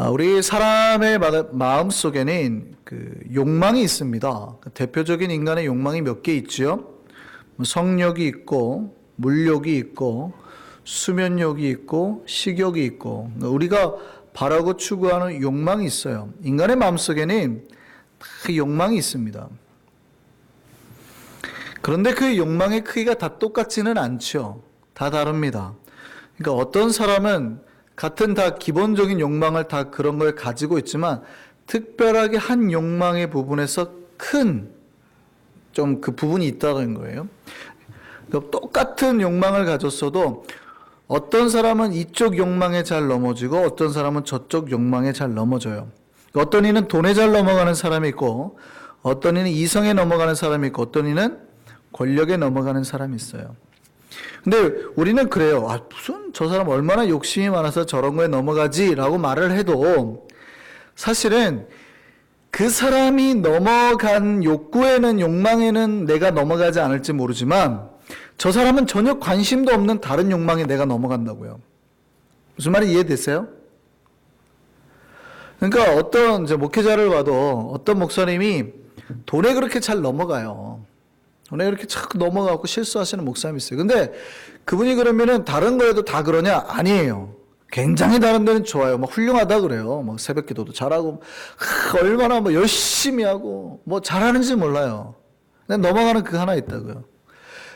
우리 사람의 마음 속에는 그 욕망이 있습니다. 대표적인 인간의 욕망이 몇 개 있지요. 성욕이 있고, 물욕이 있고, 수면욕이 있고, 식욕이 있고, 우리가 바라고 추구하는 욕망이 있어요. 인간의 마음 속에는 다 욕망이 있습니다. 그런데 그 욕망의 크기가 다 똑같지는 않죠. 다 다릅니다. 그러니까 어떤 사람은 같은 다 기본적인 욕망을 다 그런 걸 가지고 있지만 특별하게 한 욕망의 부분에서 큰 좀 그 부분이 있다는 거예요. 그러니까 똑같은 욕망을 가졌어도 어떤 사람은 이쪽 욕망에 잘 넘어지고 어떤 사람은 저쪽 욕망에 잘 넘어져요. 어떤 이는 돈에 잘 넘어가는 사람이 있고 어떤 이는 이성에 넘어가는 사람이 있고 어떤 이는 권력에 넘어가는 사람이 있어요. 근데 우리는 그래요. 무슨 저 사람 얼마나 욕심이 많아서 저런 거에 넘어가지 라고 말을 해도 사실은 그 사람이 넘어간 욕구에는 욕망에는 내가 넘어가지 않을지 모르지만 저 사람은 전혀 관심도 없는 다른 욕망에 내가 넘어간다고요. 무슨 말이 이해되세요? 그러니까 어떤 이제 목회자를 봐도 어떤 목사님이 돈에 그렇게 잘 넘어가요. 돈에 그렇게 자꾸 넘어가고 실수하시는 목사님이 있어요. 근데 그분이 그러면은 다른 거에도 다 그러냐? 아니에요. 굉장히 다른 데는 좋아요. 막 훌륭하다 그래요. 막 새벽 기도도 잘하고, 얼마나 뭐 열심히 하고, 뭐 잘하는지 몰라요. 그냥 넘어가는 그 하나 있다고요.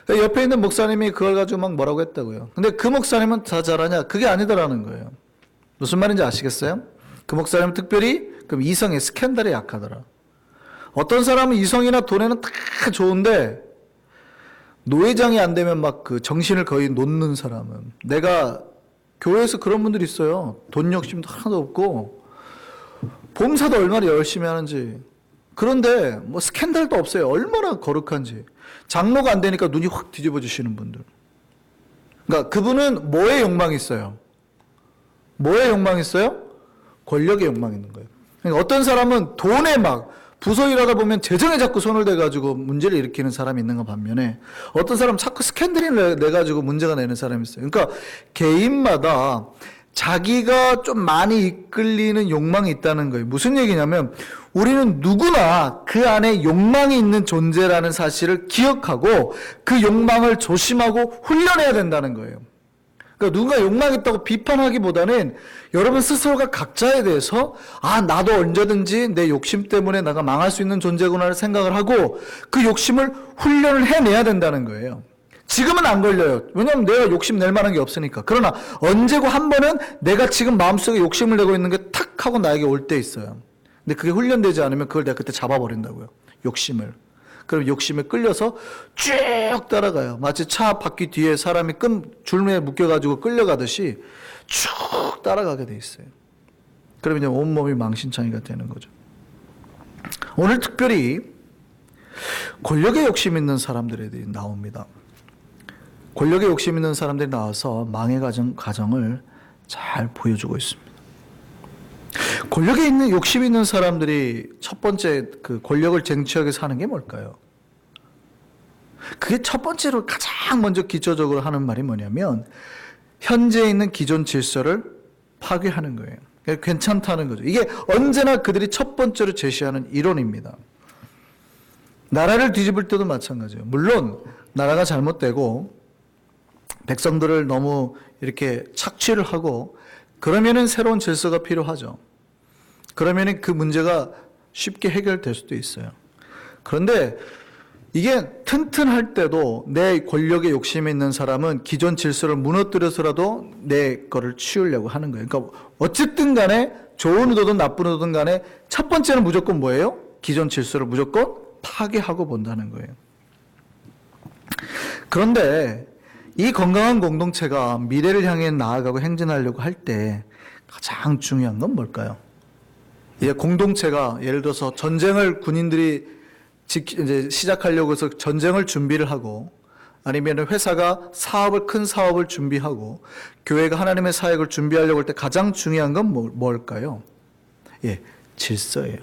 옆에 있는 목사님이 그걸 가지고 막 뭐라고 했다고요. 근데 그 목사님은 다 잘하냐? 그게 아니더라는 거예요. 무슨 말인지 아시겠어요? 그 목사님은 특별히 그럼 이성의 스캔들에 약하더라. 어떤 사람은 이성이나 돈에는 다 좋은데 노회장이 안 되면 막 그 정신을 거의 놓는 사람은, 내가 교회에서 그런 분들이 있어요. 돈 욕심도 하나도 없고 봉사도 얼마나 열심히 하는지. 그런데 뭐 스캔들도 없어요. 얼마나 거룩한지. 장로가 안 되니까 눈이 확 뒤집어지시는 분들. 그러니까 그분은 뭐에 욕망이 있어요? 뭐에 욕망이 있어요? 권력의 욕망이 있는 거예요. 그러니까 어떤 사람은 돈에 막 부서 일하다 보면 재정에 자꾸 손을 대가지고 문제를 일으키는 사람이 있는 것 반면에 어떤 사람은 자꾸 스캔들을 내가지고 문제가 되는 사람이 있어요. 그러니까 개인마다 자기가 좀 많이 이끌리는 욕망이 있다는 거예요. 무슨 얘기냐면 우리는 누구나 그 안에 욕망이 있는 존재라는 사실을 기억하고 그 욕망을 조심하고 훈련해야 된다는 거예요. 그러니까 누군가 욕망이 있다고 비판하기보다는 여러분 스스로가 각자에 대해서 나도 언제든지 내 욕심 때문에 내가 망할 수 있는 존재구나를 생각을 하고 그 욕심을 훈련을 해내야 된다는 거예요. 지금은 안 걸려요. 왜냐하면 내가 욕심 낼 만한 게 없으니까. 그러나 언제고 한 번은 내가 지금 마음속에 욕심을 내고 있는 게 탁 하고 나에게 올 때 있어요. 근데 그게 훈련되지 않으면 그걸 내가 그때 잡아버린다고요. 욕심을. 그럼 욕심에 끌려서 쭉 따라가요. 마치 차 바퀴 뒤에 사람이 줄무에 묶여가지고 끌려가듯이 쭉 따라가게 돼 있어요. 그러면 이제 온몸이 망신창이가 되는 거죠. 오늘 특별히 권력에 욕심 있는 사람들에 대해 나옵니다. 권력에 욕심 있는 사람들이 나와서 망의 가정을 잘 보여주고 있습니다. 권력에 있는 욕심 있는 사람들이 첫 번째 그 권력을 쟁취하기 위해서 하는 게 뭘까요? 그게 첫 번째로 가장 먼저 기초적으로 하는 말이 뭐냐면 현재 있는 기존 질서를 파괴하는 거예요. 괜찮다는 거죠. 이게 언제나 그들이 첫 번째로 제시하는 이론입니다. 나라를 뒤집을 때도 마찬가지예요. 물론 나라가 잘못되고 백성들을 너무 이렇게 착취를 하고 그러면은 새로운 질서가 필요하죠. 그러면은 그 문제가 쉽게 해결될 수도 있어요. 그런데 이게 튼튼할 때도 내 권력에 욕심이 있는 사람은 기존 질서를 무너뜨려서라도 내 거를 치우려고 하는 거예요. 그러니까 어쨌든 간에 좋은 의도든 나쁜 의도든 간에 첫 번째는 무조건 뭐예요? 기존 질서를 무조건 파괴하고 본다는 거예요. 그런데 이 건강한 공동체가 미래를 향해 나아가고 행진하려고 할 때 가장 중요한 건 뭘까요? 공동체가 예를 들어서 전쟁을 군인들이 이제 시작하려고 해서 전쟁을 준비를 하고 아니면 회사가 큰 사업을 준비하고 교회가 하나님의 사역을 준비하려고 할 때 가장 중요한 건 뭘까요? 질서예요.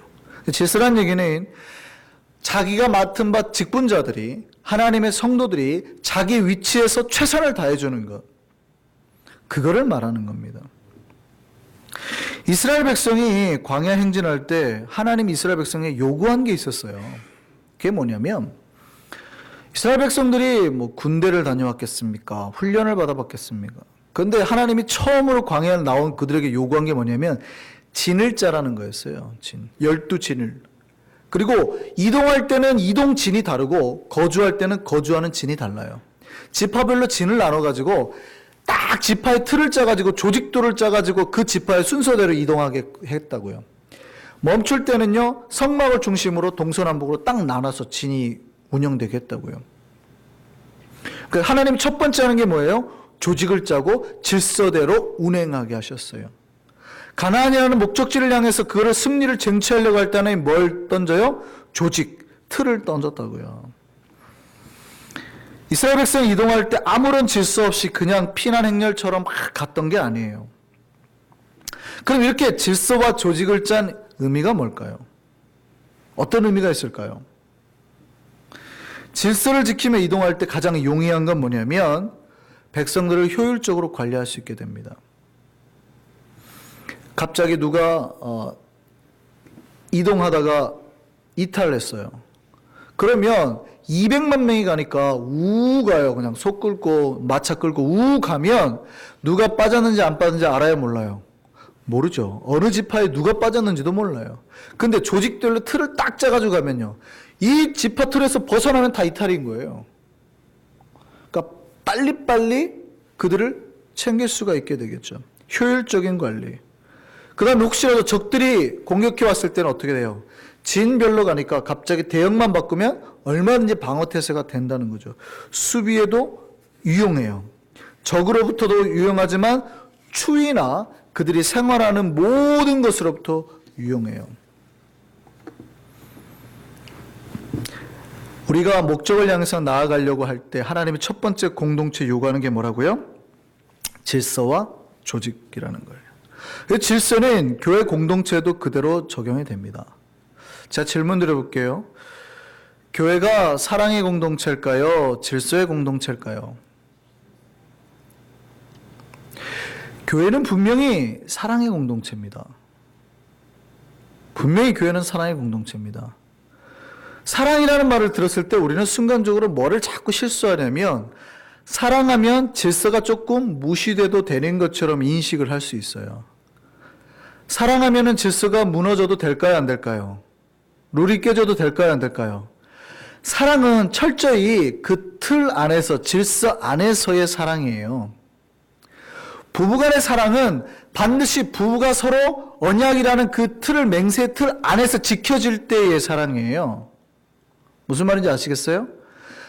질서란 얘기는 자기가 맡은 바 직분자들이 하나님의 성도들이 자기 위치에서 최선을 다해주는 것, 그거를 말하는 겁니다. 이스라엘 백성이 광야 행진할 때 하나님이 이스라엘 백성에 요구한 게 있었어요. 그게 뭐냐면 이스라엘 백성들이 뭐 군대를 다녀왔겠습니까? 훈련을 받아봤겠습니까? 그런데 하나님이 처음으로 광야에 나온 그들에게 요구한 게 뭐냐면 진을 짜라는 거였어요. 진. 12진을. 그리고 이동할 때는 이동 진이 다르고 거주할 때는 거주하는 진이 달라요. 지파별로 진을 나눠가지고 딱 지파의 틀을 짜가지고 조직도를 짜가지고 그 지파의 순서대로 이동하게 했다고요. 멈출 때는요, 성막을 중심으로 동서남북으로 딱 나눠서 진이 운영되게 했다고요. 그러니까 하나님 첫 번째 하는 게 뭐예요? 조직을 짜고 질서대로 운행하게 하셨어요. 가나안이라는 목적지를 향해서 그거를 승리를 쟁취하려고 할 때는 뭘 던져요? 조직, 틀을 던졌다고요. 이스라엘 백성이 이동할 때 아무런 질서 없이 그냥 피난 행렬처럼 막 갔던 게 아니에요. 그럼 이렇게 질서와 조직을 짠 의미가 뭘까요? 어떤 의미가 있을까요? 질서를 지키며 이동할 때 가장 용이한 건 뭐냐면 백성들을 효율적으로 관리할 수 있게 됩니다. 갑자기 누가 이동하다가 이탈을 했어요. 그러면 200만 명이 가니까 우 가요. 그냥 소 끌고 마차 끌고 우 가면 누가 빠졌는지 안 빠졌는지 알아요, 몰라요? 모르죠. 어느 지파에 누가 빠졌는지도 몰라요. 근데 조직별로 틀을 딱 짜가지고 가면요, 이 지파 틀에서 벗어나면 다 이탈인 거예요. 그러니까 빨리빨리 그들을 챙길 수가 있게 되겠죠. 효율적인 관리. 그 다음 혹시라도 적들이 공격해 왔을 때는 어떻게 돼요? 진별로 가니까 갑자기 대형만 바꾸면 얼마든지 방어태세가 된다는 거죠. 수비에도 유용해요. 적으로부터도 유용하지만 추위나 그들이 생활하는 모든 것으로부터 유용해요. 우리가 목적을 향해서 나아가려고 할 때 하나님이 첫 번째 공동체 요구하는 게 뭐라고요? 질서와 조직이라는 거예요. 질서는 교회 공동체에도 그대로 적용이 됩니다. 제가 질문 드려볼게요. 교회가 사랑의 공동체일까요? 질서의 공동체일까요? 교회는 분명히 사랑의 공동체입니다. 분명히 교회는 사랑의 공동체입니다. 사랑이라는 말을 들었을 때 우리는 순간적으로 뭐를 자꾸 실수하냐면 사랑하면 질서가 조금 무시돼도 되는 것처럼 인식을 할 수 있어요. 사랑하면 질서가 무너져도 될까요? 안 될까요? 룰이 깨져도 될까요? 안 될까요? 사랑은 철저히 그 틀 안에서, 질서 안에서의 사랑이에요. 부부간의 사랑은 반드시 부부가 서로 언약이라는 그 틀을, 맹세 틀 안에서 지켜질 때의 사랑이에요. 무슨 말인지 아시겠어요?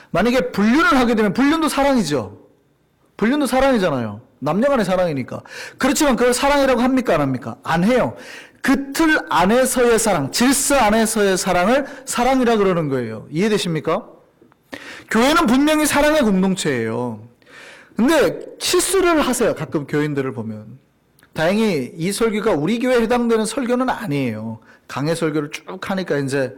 만약에 불륜을 하게 되면 불륜도 사랑이죠. 불륜도 사랑이잖아요. 남녀간의 사랑이니까. 그렇지만 그걸 사랑이라고 합니까? 안 합니까? 안 해요. 그 틀 안에서의 사랑, 질서 안에서의 사랑을 사랑이라 그러는 거예요. 이해되십니까? 교회는 분명히 사랑의 공동체예요. 근데 실수를 하세요. 가끔 교인들을 보면. 다행히 이 설교가 우리 교회에 해당되는 설교는 아니에요. 강해 설교를 쭉 하니까 이제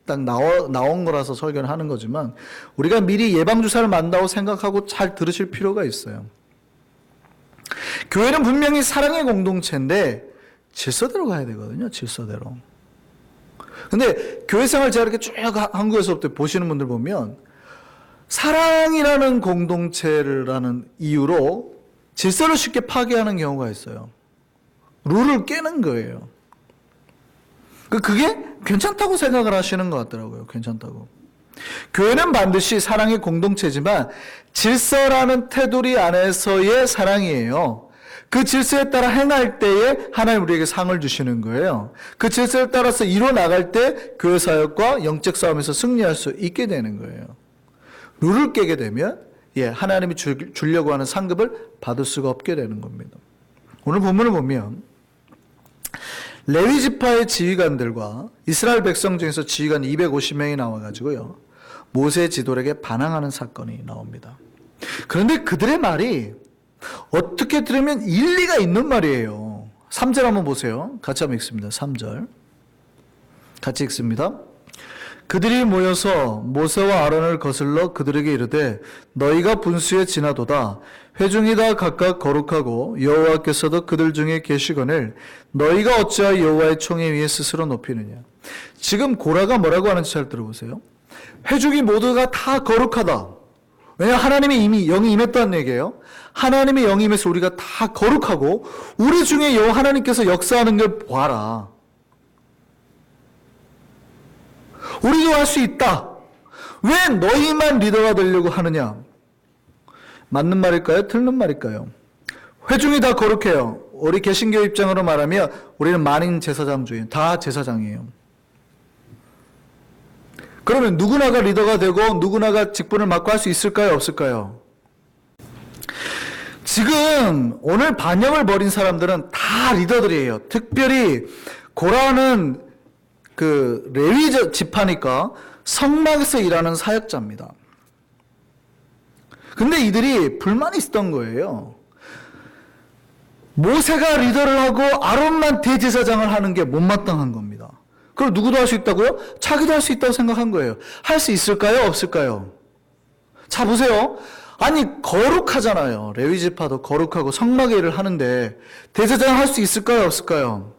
딱 나온 거라서 설교를 하는 거지만 우리가 미리 예방주사를 맞는다고 생각하고 잘 들으실 필요가 있어요. 교회는 분명히 사랑의 공동체인데 질서대로 가야 되거든요. 질서대로. 근데 교회 생활 제가 이렇게 쭉 한국에서부터 보시는 분들 보면 사랑이라는 공동체라는 이유로 질서를 쉽게 파괴하는 경우가 있어요. 룰을 깨는 거예요. 그게 괜찮다고 생각을 하시는 것 같더라고요. 괜찮다고. 교회는 반드시 사랑의 공동체지만 질서라는 테두리 안에서의 사랑이에요. 그 질서에 따라 행할 때에 하나님 우리에게 상을 주시는 거예요. 그 질서에 따라서 이뤄나갈 때 교회 사역과 영적 싸움에서 승리할 수 있게 되는 거예요. 룰을 깨게 되면 하나님이 주려고 하는 상급을 받을 수가 없게 되는 겁니다. 오늘 본문을 보면 레위 지파의 지휘관들과 이스라엘 백성 중에서 지휘관 250명이 나와가지고요, 모세 지도력에 반항하는 사건이 나옵니다. 그런데 그들의 말이 어떻게 들으면 일리가 있는 말이에요. 3절 한번 보세요. 같이 한번 읽습니다. 3절 같이 읽습니다. 그들이 모여서 모세와 아론을 거슬러 그들에게 이르되 너희가 분수에 지나도다. 회중이 다 각각 거룩하고 여호와께서도 그들 중에 계시거늘 너희가 어찌하여 여호와의 총에 위에 스스로 높이느냐. 지금 고라가 뭐라고 하는지 잘 들어보세요. 회중이 모두가 다 거룩하다. 왜냐하면 하나님의 이미 영이 임했다는 얘기예요. 하나님의 영이 임해서 우리가 다 거룩하고 우리 중에 여호와 하나님께서 역사하는 걸 봐라. 우리도 할 수 있다. 왜 너희만 리더가 되려고 하느냐? 맞는 말일까요? 틀린 말일까요? 회중이 다 거룩해요. 우리 개신교 입장으로 말하면 우리는 만인 제사장주의, 다 제사장이에요. 그러면 누구나가 리더가 되고 누구나가 직분을 맡고 할 수 있을까요? 없을까요? 지금 오늘 반역을 벌인 사람들은 다 리더들이에요. 특별히 고라는 그 레위 지파니까 성막에서 일하는 사역자입니다. 근데 이들이 불만이 있었던 거예요. 모세가 리더를 하고 아론만 대제사장을 하는 게 못마땅한 겁니다. 그럼 누구도 할 수 있다고요? 자기도 할 수 있다고 생각한 거예요. 할 수 있을까요? 없을까요? 자, 보세요. 아니, 거룩하잖아요. 레위 지파도 거룩하고 성막의 일을 하는데 대제사장 할 수 있을까요? 없을까요?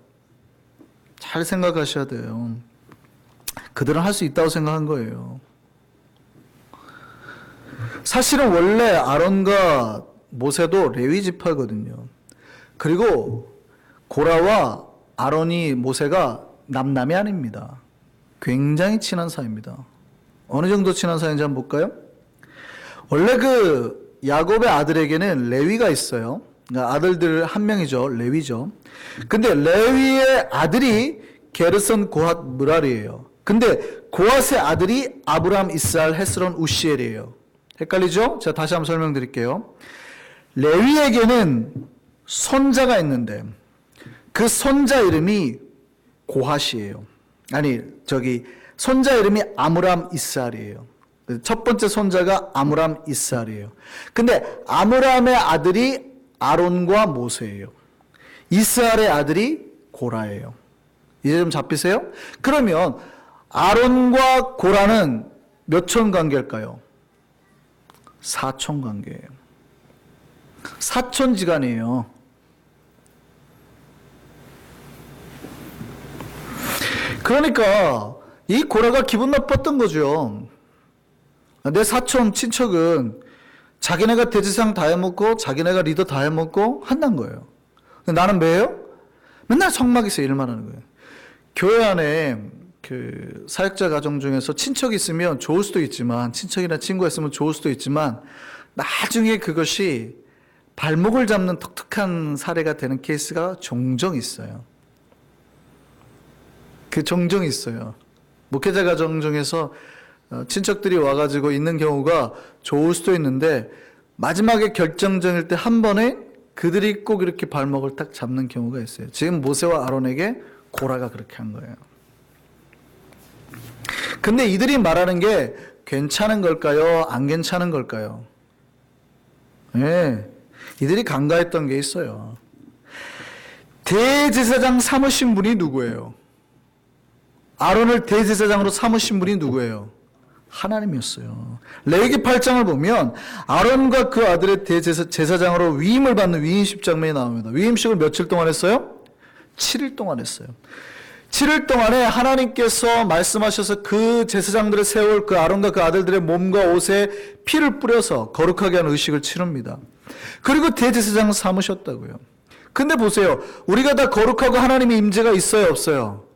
잘 생각하셔야 돼요. 그들은 할 수 있다고 생각한 거예요. 사실은 원래 아론과 모세도 레위 지파거든요. 그리고 고라와 아론이 모세가 남남이 아닙니다. 굉장히 친한 사이입니다. 어느 정도 친한 사이인지 한번 볼까요? 원래 그 야곱의 아들에게는 레위가 있어요. 그러니까 아들들 한 명이죠. 레위죠. 근데 레위의 아들이 게르손, 고핫, 무랄이에요. 근데 고핫의 아들이 아브람, 이스라엘, 헤스론, 우시엘이에요. 헷갈리죠? 제가 다시 한번 설명드릴게요. 레위에게는 손자가 있는데 그 손자 이름이 고핫이에요. 아니, 손자 이름이 아므람, 이스라엘이에요. 첫 번째 손자가 아므람, 이스라엘이에요. 근데 아므람의 아들이 아론과 모세예요. 이스라엘의 아들이 고라예요. 이제 좀 잡히세요? 그러면 아론과 고라는 몇 촌 관계일까요? 사촌 관계예요. 사촌지간이에요. 그러니까 이 고라가 기분 나빴던 거죠. 내 사촌 친척은 자기네가 대제사장 다 해먹고 자기네가 리더 다 해먹고 한다는 거예요. 나는 왜요? 맨날 성막에서 일만 하는 거예요. 교회 안에 그 사역자 가정 중에서 친척이 있으면 좋을 수도 있지만, 친척이나 친구가 있으면 좋을 수도 있지만, 나중에 그것이 발목을 잡는 독특한 사례가 되는 케이스가 종종 있어요. 종종 있어요. 목회자 가정 중에서 친척들이 와가지고 있는 경우가 좋을 수도 있는데, 마지막에 결정적일 때 한 번에 그들이 꼭 이렇게 발목을 딱 잡는 경우가 있어요. 지금 모세와 아론에게 고라가 그렇게 한 거예요. 근데 이들이 말하는 게 괜찮은 걸까요? 안 괜찮은 걸까요? 네, 이들이 간과했던 게 있어요. 대제사장 삼으신 분이 누구예요? 아론을 대제사장으로 삼으신 분이 누구예요? 하나님이었어요. 레위기 8장을 보면 아론과 그 아들의 대제사장으로 위임을 받는 위임식 장면이 나옵니다. 위임식을 며칠 동안 했어요? 7일 동안 했어요. 7일 동안에 하나님께서 말씀하셔서 그 제사장들을 세울 그 아론과 그 아들들의 몸과 옷에 피를 뿌려서 거룩하게 하는 의식을 치릅니다. 그리고 대제사장을 삼으셨다고요. 근데 보세요. 우리가 다 거룩하고 하나님의 임재가 있어요, 없어요?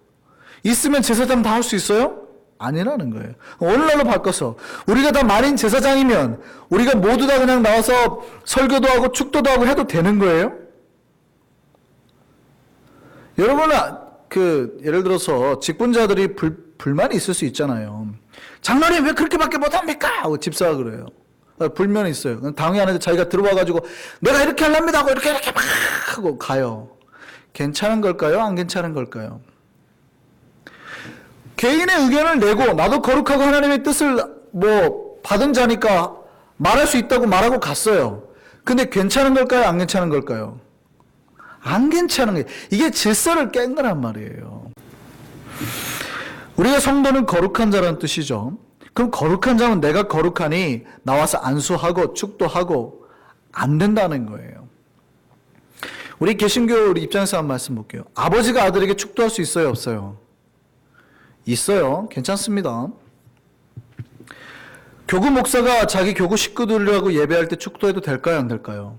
있으면 제사장 다 할 수 있어요? 아니라는 거예요. 오늘날로 바꿔서 우리가 다 만인 제사장이면 우리가 모두 다 그냥 나와서 설교도 하고 축도도 하고 해도 되는 거예요? 여러분, 예를 들어서 직분자들이 불만이 있을 수 있잖아요. 장로님 왜 그렇게밖에 못합니까? 하고 집사가 그래요. 불만이 있어요. 당회 안에 자기가 들어와가지고 내가 이렇게 하랍니다 하고 이렇게 막 하고 가요. 괜찮은 걸까요? 안 괜찮은 걸까요? 개인의 의견을 내고 나도 거룩하고 하나님의 뜻을 받은 자니까 말할 수 있다고 말하고 갔어요. 근데 괜찮은 걸까요? 안 괜찮은 걸까요? 안 괜찮은 거예요. 이게 질서를 깬 거란 말이에요. 우리가 성도는 거룩한 자라는 뜻이죠. 그럼 거룩한 자는 내가 거룩하니 나와서 안수하고 축도하고 안 된다는 거예요. 우리 개신교 입장에서 한 말씀 볼게요. 아버지가 아들에게 축도할 수 있어요, 없어요? 있어요. 괜찮습니다. 교구 목사가 자기 교구 식구들하고 예배할 때 축도해도 될까요, 안 될까요?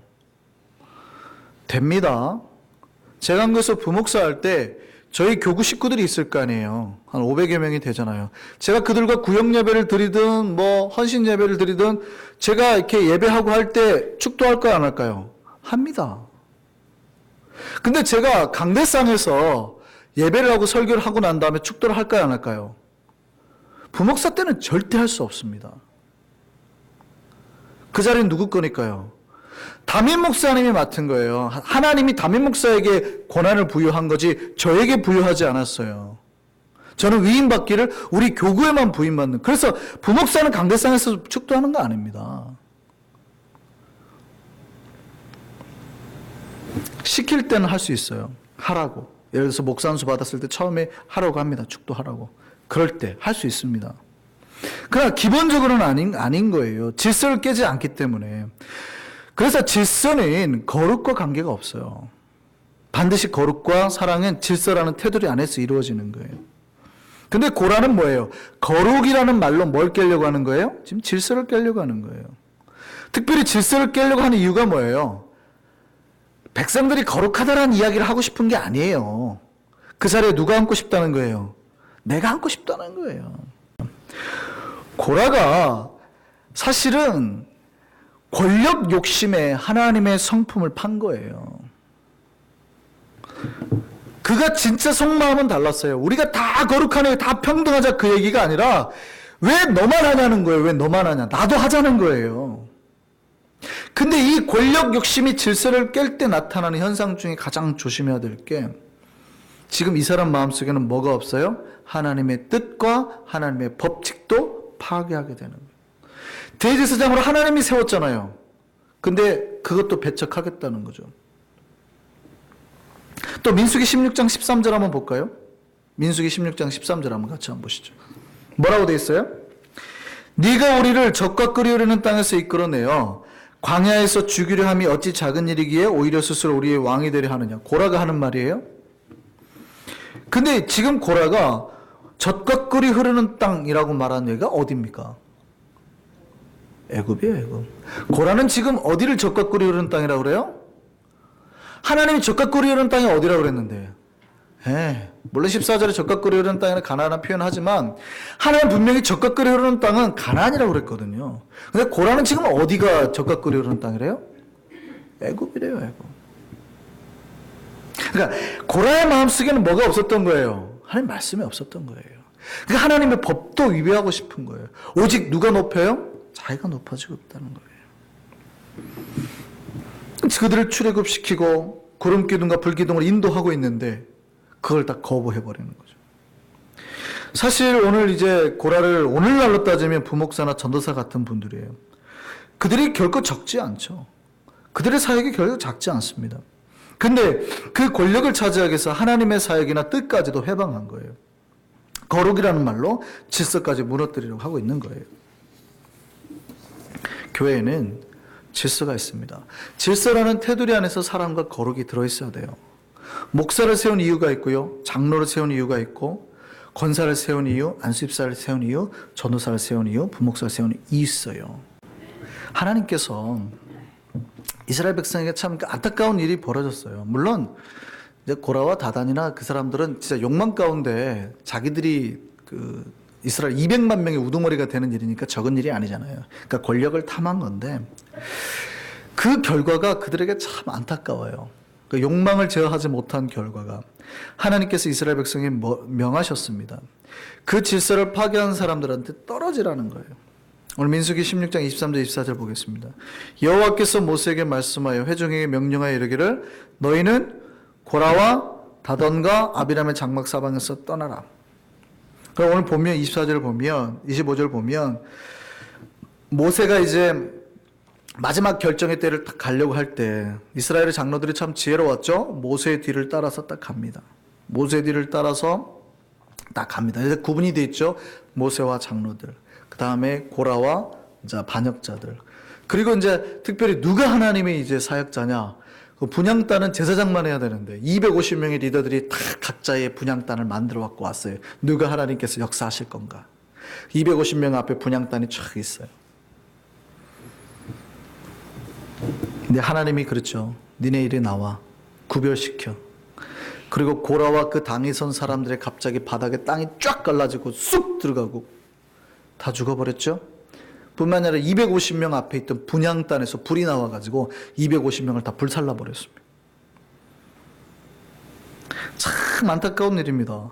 됩니다. 제가 한국에서 부목사 할 때 저희 교구 식구들이 있을 거 아니에요. 한 500여 명이 되잖아요. 제가 그들과 구역 예배를 드리든 뭐 헌신 예배를 드리든 제가 이렇게 예배하고 할 때 축도할까요, 안 할까요? 합니다. 근데 제가 강대상에서 예배를 하고 설교를 하고 난 다음에 축도를 할까요, 안 할까요? 부목사 때는 절대 할 수 없습니다. 그 자리는 누구 거니까요? 담임 목사님이 맡은 거예요. 하나님이 담임 목사에게 권한을 부여한 거지 저에게 부여하지 않았어요. 저는 위임받기를 우리 교구에만 부임받는. 그래서 부목사는 강대상에서 축도하는 거 아닙니다. 시킬 때는 할 수 있어요. 하라고. 예를 들어서 목사 안수 받았을 때 처음에 하라고 합니다. 축도하라고. 그럴 때 할 수 있습니다. 그러나 기본적으로는 아닌 거예요. 질서를 깨지 않기 때문에. 그래서 질서는 거룩과 관계가 없어요. 반드시 거룩과 사랑은 질서라는 테두리 안에서 이루어지는 거예요. 근데 고라는 뭐예요? 거룩이라는 말로 뭘 깨려고 하는 거예요? 지금 질서를 깨려고 하는 거예요. 특별히 질서를 깨려고 하는 이유가 뭐예요? 백성들이 거룩하다라는 이야기를 하고 싶은 게 아니에요. 그 자리에 누가 앉고 싶다는 거예요? 내가 앉고 싶다는 거예요. 고라가 사실은 권력 욕심에 하나님의 성품을 판 거예요. 그가 진짜 속마음은 달랐어요. 우리가 다 거룩하네, 다 평등하자 그 얘기가 아니라 왜 너만 하냐는 거예요. 왜 너만 하냐. 나도 하자는 거예요. 근데 이 권력 욕심이 질서를 깰 때 나타나는 현상 중에 가장 조심해야 될 게 지금 이 사람 마음속에는 뭐가 없어요? 하나님의 뜻과 하나님의 법칙도 파괴하게 되는 거예요. 대제사장으로 하나님이 세웠잖아요. 근데 그것도 배척하겠다는 거죠. 또 민수기 16장 13절 한번 볼까요? 민수기 16장 13절 한번 같이 한번 보시죠. 뭐라고 돼 있어요? 네가 우리를 적과 끓이려는 땅에서 이끌어내어 광야에서 죽이려 함이 어찌 작은 일이기에 오히려 스스로 우리의 왕이 되려 하느냐. 고라가 하는 말이에요. 근데 지금 고라가 젖과 꿀이 흐르는 땅이라고 말하는 얘기가 어디입니까? 애굽이에요, 애굽. 고라는 지금 어디를 젖과 꿀이 흐르는 땅이라고 그래요? 하나님이 젖과 꿀이 흐르는 땅이 어디라고 그랬는데? 물론 14절에 젖과 꿀이 흐르는 땅이라 가나안을 표현하지만 하나님 분명히 젖과 꿀이 흐르는 땅은 가나안이라고 그랬거든요. 근데 고라는 지금 어디가 젖과 꿀이 흐르는 땅이래요? 애굽이래요, 애굽. 그러니까 고라의 마음속에는 뭐가 없었던 거예요? 하나님 말씀이 없었던 거예요. 그러니까 하나님의 법도 위배하고 싶은 거예요. 오직 누가 높여요? 자기가 높아지고 있다는 거예요. 그들을 출애굽시키고 구름기둥과 불기둥을 인도하고 있는데 그걸 다 거부해버리는 거죠. 사실 오늘 이제 고라를 오늘날로 따지면 부목사나 전도사 같은 분들이에요. 그들이 결코 적지 않죠. 그들의 사역이 결코 작지 않습니다. 근데 그 권력을 차지하기 위해서 하나님의 사역이나 뜻까지도 해방한 거예요. 거룩이라는 말로 질서까지 무너뜨리려고 하고 있는 거예요. 교회에는 질서가 있습니다. 질서라는 테두리 안에서 사랑과 거룩이 들어있어야 돼요. 목사를 세운 이유가 있고요. 장로를 세운 이유가 있고 권사를 세운 이유, 안수집사를 세운 이유, 전도사를 세운 이유, 부목사를 세운 이유 있어요. 하나님께서 이스라엘 백성에게 참 안타까운 일이 벌어졌어요. 물론 이제 고라와 다단이나 그 사람들은 진짜 욕망 가운데 자기들이 그 이스라엘 200만 명의 우두머리가 되는 일이니까 적은 일이 아니잖아요. 그러니까 권력을 탐한 건데 그 결과가 그들에게 참 안타까워요. 그 욕망을 제어하지 못한 결과가 하나님께서 이스라엘 백성에 명하셨습니다. 그 질서를 파괴한 사람들한테 떨어지라는 거예요. 오늘 민수기 16장 23절 24절 보겠습니다. 여호와께서 모세에게 말씀하여 회중에게 명령하여 이르기를 너희는 고라와 다단과 아비람의 장막 사방에서 떠나라. 그럼 오늘 보면 24절 보면 25절 보면 모세가 이제 마지막 결정의 때를 딱 가려고 할 때 이스라엘의 장로들이 참 지혜로웠죠. 모세의 뒤를 따라서 딱 갑니다. 모세의 뒤를 따라서 딱 갑니다. 이제 구분이 돼 있죠. 모세와 장로들, 그 다음에 고라와 이제 반역자들. 그리고 이제 특별히 누가 하나님의 이제 사역자냐? 그 분향단은 제사장만 해야 되는데 250명의 리더들이 다 각자의 분향단을 만들어 갖고 왔어요. 누가 하나님께서 역사하실 건가? 250명 앞에 분향단이 쫙 있어요. 근데 하나님이 그렇죠. 니네 일에 나와 구별시켜. 그리고 고라와 그 당에 선 사람들의 갑자기 바닥에 땅이 쫙 갈라지고 쑥 들어가고 다 죽어버렸죠. 뿐만 아니라 250명 앞에 있던 분향단에서 불이 나와가지고 250명을 다 불살라버렸습니다. 참 안타까운 일입니다.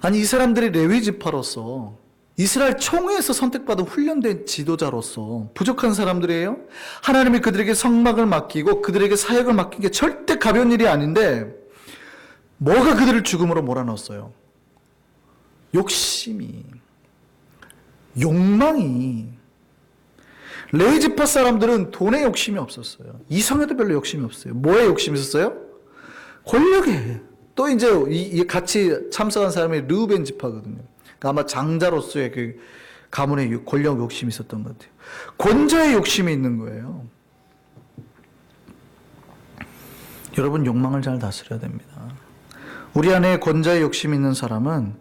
아니 이 사람들이 레위 지파로서 이스라엘 총회에서 선택받은 훈련된 지도자로서 부족한 사람들이에요. 하나님이 그들에게 성막을 맡기고 그들에게 사역을 맡긴 게 절대 가벼운 일이 아닌데 뭐가 그들을 죽음으로 몰아넣었어요? 욕심이, 욕망이. 레위 지파 사람들은 돈에 욕심이 없었어요. 이성에도 별로 욕심이 없어요. 뭐에 욕심이 있었어요? 권력에. 또 이제 같이 참석한 사람이 르우벤 지파거든요. 그러니까 아마 장자로서의 그 가문의 권력 욕심이 있었던 것 같아요. 권좌의 욕심이 있는 거예요. 여러분 욕망을 잘 다스려야 됩니다. 우리 안에 권좌의 욕심이 있는 사람은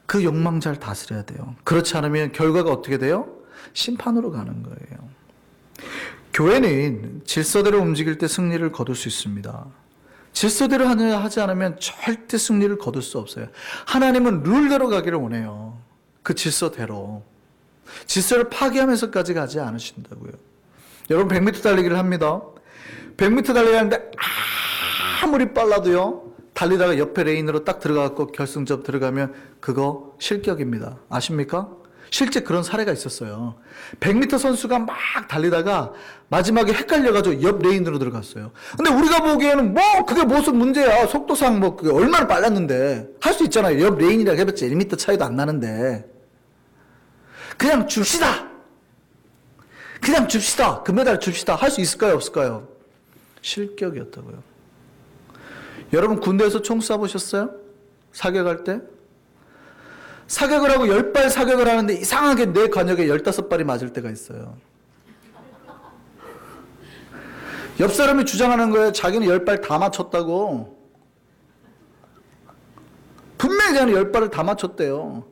그 욕망 잘 다스려야 돼요. 그렇지 않으면 결과가 어떻게 돼요? 심판으로 가는 거예요. 교회는 질서대로 움직일 때 승리를 거둘 수 있습니다. 질서대로 하지 않으면 절대 승리를 거둘 수 없어요. 하나님은 룰대로 가기를 원해요. 그 질서대로. 질서를 파괴하면서까지 가지 않으신다고요. 여러분 100m 달리기를 합니다. 100m 달리기 하는데 아무리 빨라도요. 달리다가 옆에 레인으로 딱 들어가고 결승점 들어가면 그거 실격입니다. 아십니까? 실제 그런 사례가 있었어요. 100m 선수가 막 달리다가 마지막에 헷갈려가지고 옆 레인으로 들어갔어요. 근데 우리가 보기에는 뭐 그게 무슨 문제야. 속도상 뭐 그게 얼마나 빨랐는데. 할 수 있잖아요. 옆 레인이라 해봤자 1m 차이도 안 나는데. 그냥 줍시다. 그냥 줍시다. 금메달 줍시다. 할 수 있을까요? 없을까요? 실격이었다고요. 여러분 군대에서 총 쏴보셨어요? 사격할 때? 사격을 하고 10발 사격을 하는데 이상하게 내 관역에 15발이 맞을 때가 있어요. 옆 사람이 주장하는 거예요. 자기는 10발 다 맞췄다고. 분명히 자기는 10발을 다 맞췄대요.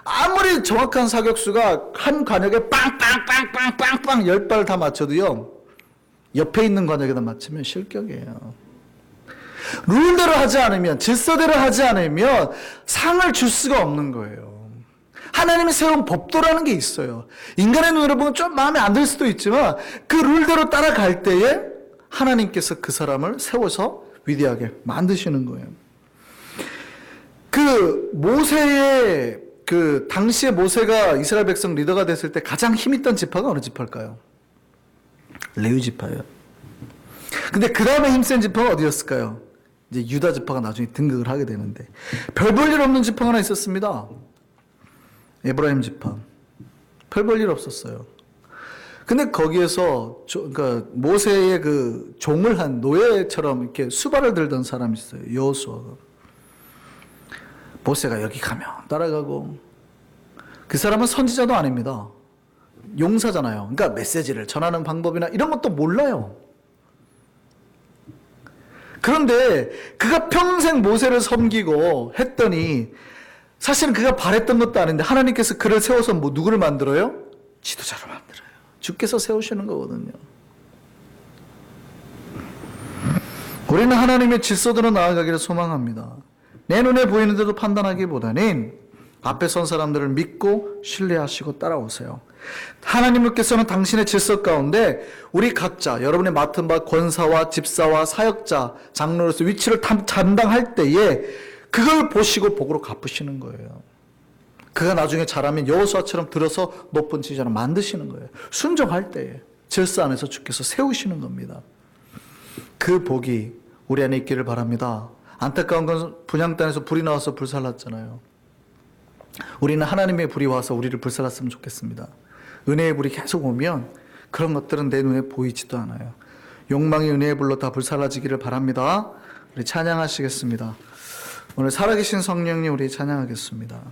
아무리 정확한 사격수가 한 관역에 빵빵빵빵빵빵 10발을 다 맞춰도요. 옆에 있는 관역에다 맞추면 실격이에요. 룰대로 하지 않으면, 질서대로 하지 않으면 상을 줄 수가 없는 거예요. 하나님이 세운 법도라는 게 있어요. 인간의 눈으로 보면 좀 마음에 안 들 수도 있지만 그 룰대로 따라갈 때에 하나님께서 그 사람을 세워서 위대하게 만드시는 거예요. 그 모세의 그 당시에 모세가 이스라엘 백성 리더가 됐을 때 가장 힘있던 지파가 어느 지파일까요? 레위 지파예요. 근데 그 다음에 힘센 지파가 어디였을까요? 이제 유다 지파가 나중에 등극을 하게 되는데 별 볼 일 없는 지파가 하나 있었습니다. 에브라임 지파. 별 볼 일 없었어요. 근데 거기에서 그러니까 모세의 그 종을 한 노예처럼 이렇게 수발을 들던 사람이 있어요. 여호수아가. 모세가 여기 가면 따라가고 그 사람은 선지자도 아닙니다. 용사잖아요. 그러니까 메시지를 전하는 방법이나 이런 것도 몰라요. 그런데 그가 평생 모세를 섬기고 했더니 사실은 그가 바랬던 것도 아닌데 하나님께서 그를 세워서 뭐 누구를 만들어요? 지도자로 만들어요. 주께서 세우시는 거거든요. 우리는 하나님의 질서대로 나아가기를 소망합니다. 내 눈에 보이는 대로 판단하기보다는 앞에 선 사람들을 믿고 신뢰하시고 따라오세요. 하나님께서는 당신의 질서 가운데 우리 각자 여러분의 맡은 바 권사와 집사와 사역자 장로로서 위치를 담당할 때에 그걸 보시고 복으로 갚으시는 거예요. 그가 나중에 잘하면 여호수아처럼 들어서 높은 지휘자로 만드시는 거예요. 순종할 때에 질서 안에서 주께서 세우시는 겁니다. 그 복이 우리 안에 있기를 바랍니다. 안타까운 건 분향단에서 불이 나와서 불살랐잖아요. 우리는 하나님의 불이 와서 우리를 불살랐으면 좋겠습니다. 은혜의 불이 계속 오면 그런 것들은 내 눈에 보이지도 않아요. 욕망이 은혜의 불로 다 불살라지기를 바랍니다. 우리 찬양하시겠습니다. 오늘 살아계신 성령님 우리 찬양하겠습니다.